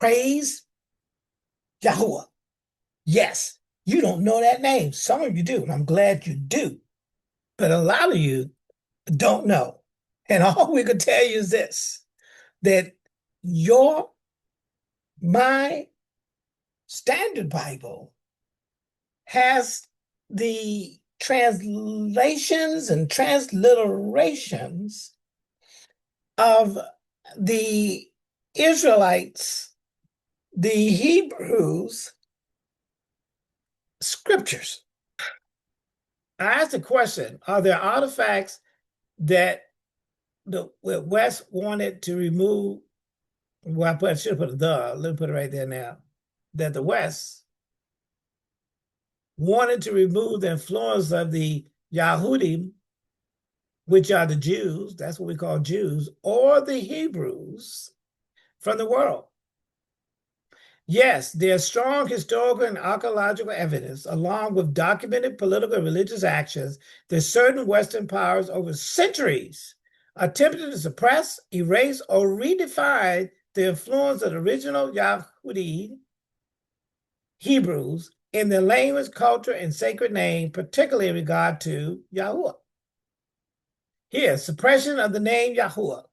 praise Yahuah. Yes, you don't know that name. Some of you do, and I'm glad you do. But a lot of you don't know. And all we could tell you is this, that my standard Bible has the translations and transliterations of the Israelites, the Hebrews scriptures. I asked the question, are there artifacts that the West wanted to remove? Well, I should put let me put it right there now, that the West wanted to remove the influence of the Yahudim, which are the Jews, that's what we call Jews, or the Hebrews from the world. Yes, there's strong historical and archaeological evidence, along with documented political and religious actions, that certain Western powers over centuries attempted to suppress, erase, or redefine the influence of the original Yahudi Hebrews in their language, culture, and sacred name, particularly in regard to Yahuah. Here, suppression of the name Yahuah.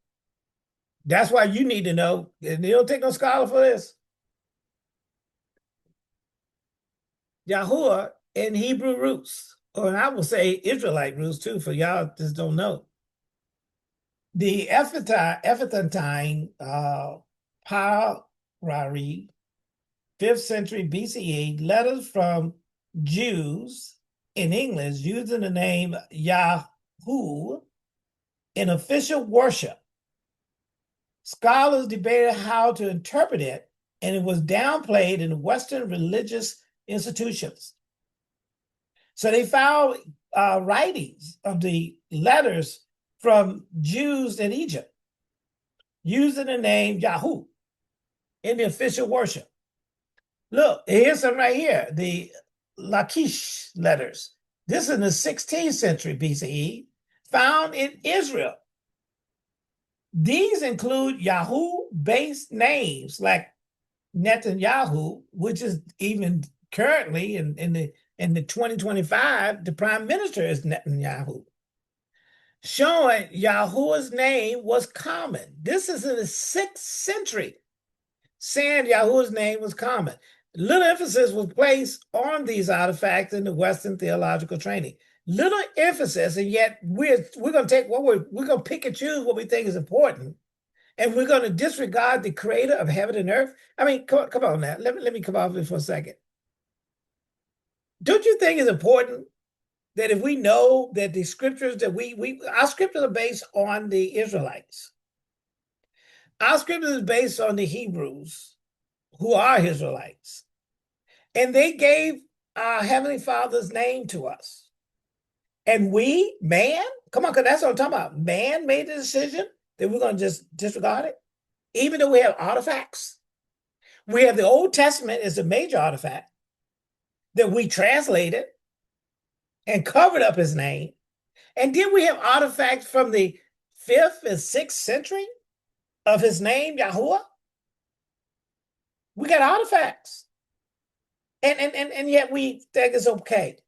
That's why you need to know, and you don't take no scholar for this. Yahuah in Hebrew roots, or I will say Israelite roots too, for y'all just don't know. The Ephathantine Parari, 5th century BCE, letters from Jews in English using the name Yahuah in official worship. Scholars debated how to interpret it, and it was downplayed in Western religious institutions. So they found writings of the letters from Jews in Egypt using the name Yahuah in the official worship. Look, here's some right here, the Lachish letters. This is in the 16th century BCE, found in Israel. These include Yahuah-based names like Netanyahu, which is even currently in the 2025, the prime minister is Netanyahu, showing Yahuah's name was common. This is in the 6th century, saying Yahuah's name was common. Little emphasis was placed on these artifacts in the Western theological training. Little emphasis, and yet we're going to take we're going to pick and choose what we think is important, and we're going to disregard the creator of heaven and earth. I mean, come on now. Let me come off this for a second. Don't you think it's important that if we know that the scriptures that our scriptures are based on the Israelites, our scriptures is based on the Hebrews, who are Israelites, and they gave our Heavenly Father's name to us. And we, man, come on, because that's what I'm talking about. Man made the decision that we're going to just disregard it, even though we have artifacts. We have the Old Testament as a major artifact that we translated and covered up his name. And then we have artifacts from the 5th and 6th century of his name, Yahuah. We got artifacts. And yet we think it's okay.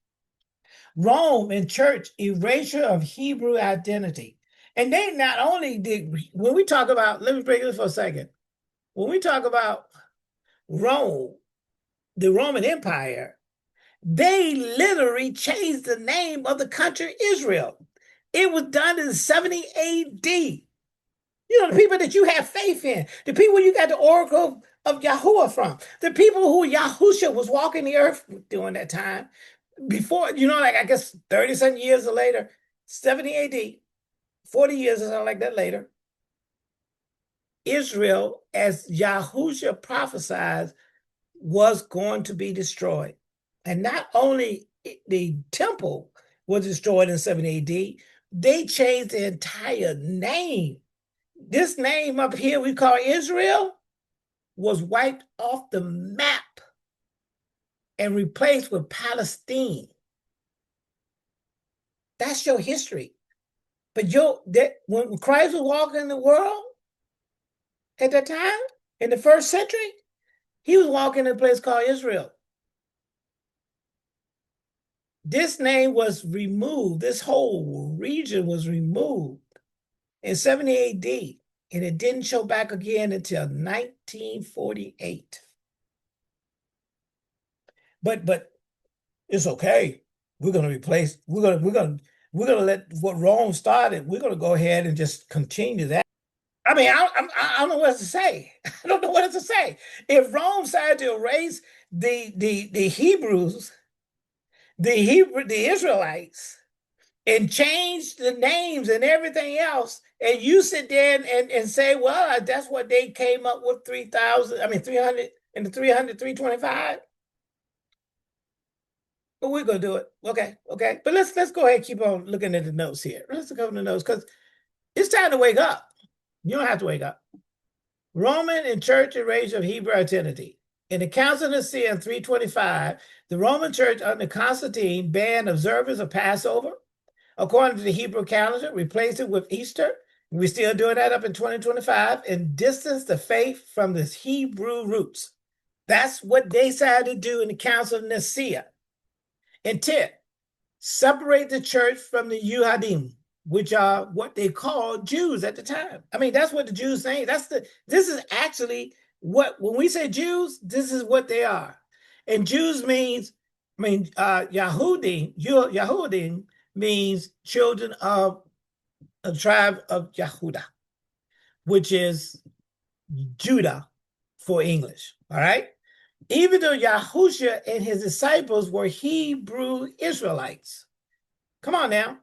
Rome and church, erasure of Hebrew identity. And they not only did, when we talk about, let me break this for a second. When we talk about Rome, the Roman Empire, they literally changed the name of the country Israel. It was done in 70 AD. You know, the people that you have faith in, the people you got the oracle of Yahuah from, the people who Yahusha was walking the earth during that time, before, you know, like I guess 30-some years later, 70 AD, 40 years or something like that later, Israel, as Yahusha prophesied, was going to be destroyed. And not only the temple was destroyed in 70 AD, they changed the entire name. This name up here we call Israel was wiped off the map and replaced with Palestine. That's your history. But when Christ was walking in the world at that time, in the 1st century, He was walking in a place called Israel. This name was removed. This whole region was removed in 70 AD, and it didn't show back again until 1948. But it's okay. We're going to replace. We're going to let what Rome started. We're going to go ahead and just continue that. I mean, I don't know what to say. I don't know what to say. If Rome decided to erase the Hebrews, the Israelites, and change the names and everything else, and you sit there and say, well, that's what they came up with 3,000, I mean 300 and the 300, 325. But we're gonna do it. Okay. But let's go ahead and keep on looking at the notes here. Let's go to the notes because it's time to wake up. You don't have to wake up. Roman and church erasure of Hebrew identity. In the Council of Nicaea in 325, the Roman Church under Constantine banned observance of Passover, according to the Hebrew calendar, replaced it with Easter. We're still doing that up in 2025, and distanced the faith from its Hebrew roots. That's what they decided to do in the Council of Nicaea. Intent, separate the church from the Yuhadim, which are what they called Jews at the time. I mean, that's what the Jews say. This is actually what, when we say Jews, this is what they are. And Jews means, Yahudim means children of a tribe of Yahudah, which is Judah for English. All right. Even though Yahusha and his disciples were Hebrew Israelites. Come on now.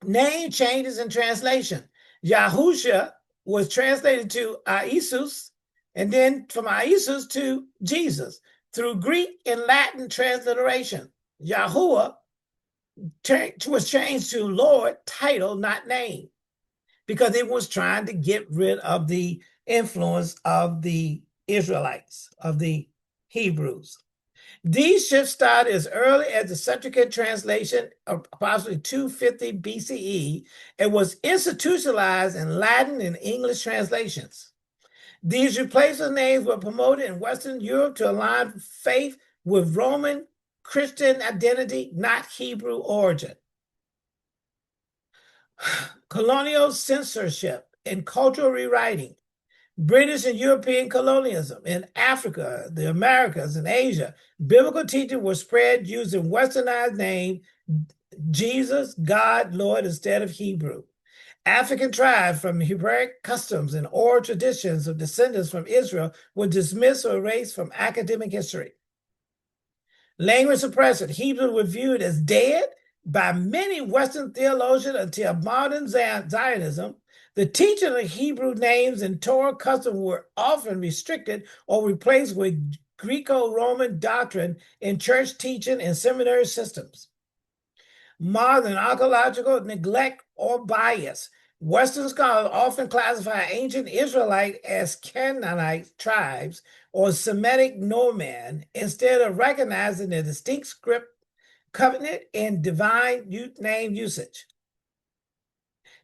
Name changes in translation. Yahusha was translated to Iesus, and then from Iesus to Jesus through Greek and Latin transliteration. Yahuah was changed to Lord, title, not name, because it was trying to get rid of the influence of the Israelites, of the Hebrews. These shifts started as early as the Septuagint translation of approximately 250 BCE and was institutionalized in Latin and English translations. These replacement names were promoted in Western Europe to align faith with Roman Christian identity, not Hebrew origin. Colonial censorship and cultural rewriting. British and European colonialism in Africa, the Americas, and Asia. Biblical teaching was spread using westernized name Jesus, God, Lord instead of Hebrew. African tribes from Hebraic customs and oral traditions of descendants from Israel were dismissed or erased from academic history. Language suppression. Hebrew were viewed as dead by many Western theologians until modern Zionism. The teaching of Hebrew names and Torah customs were often restricted or replaced with Greco-Roman doctrine in church teaching and seminary systems. Modern archaeological neglect or bias. Western scholars often classify ancient Israelite as Canaanite tribes or Semitic nomad instead of recognizing their distinct script, covenant, and divine name usage.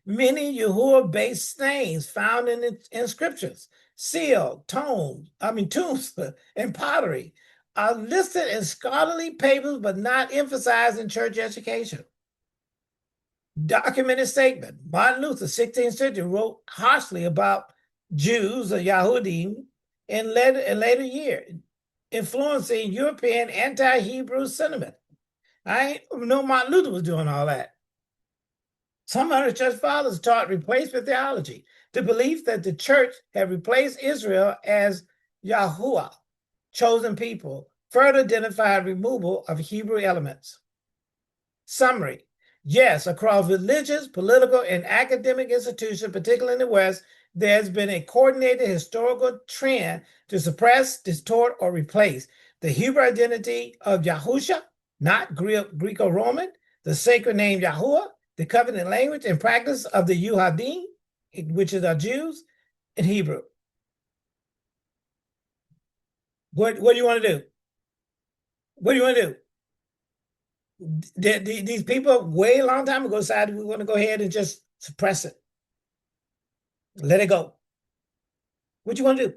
Many Yahuah-based names found in inscriptions, seal, tombs, and pottery are listed in scholarly papers but not emphasized in church education. Documented statement. Martin Luther, 16th century, wrote harshly about Jews or Yahudim in later years, influencing European anti-Hebrew sentiment. I ain't know Martin Luther was doing all that. Some other church fathers taught replacement theology, the belief that the church had replaced Israel as Yahuah, chosen people, further identified removal of Hebrew elements. Summary. Yes, across religious, political, and academic institutions, particularly in the West, there's been a coordinated historical trend to suppress, distort, or replace the Hebrew identity of Yahusha, not Greco-Roman, the sacred name Yahuah, the covenant language and practice of the Yuhadim, which is our Jews, in Hebrew. What do you want to do? What do you want to do? These people way a long time ago decided we want to go ahead and just suppress it. Let it go. What you want to do?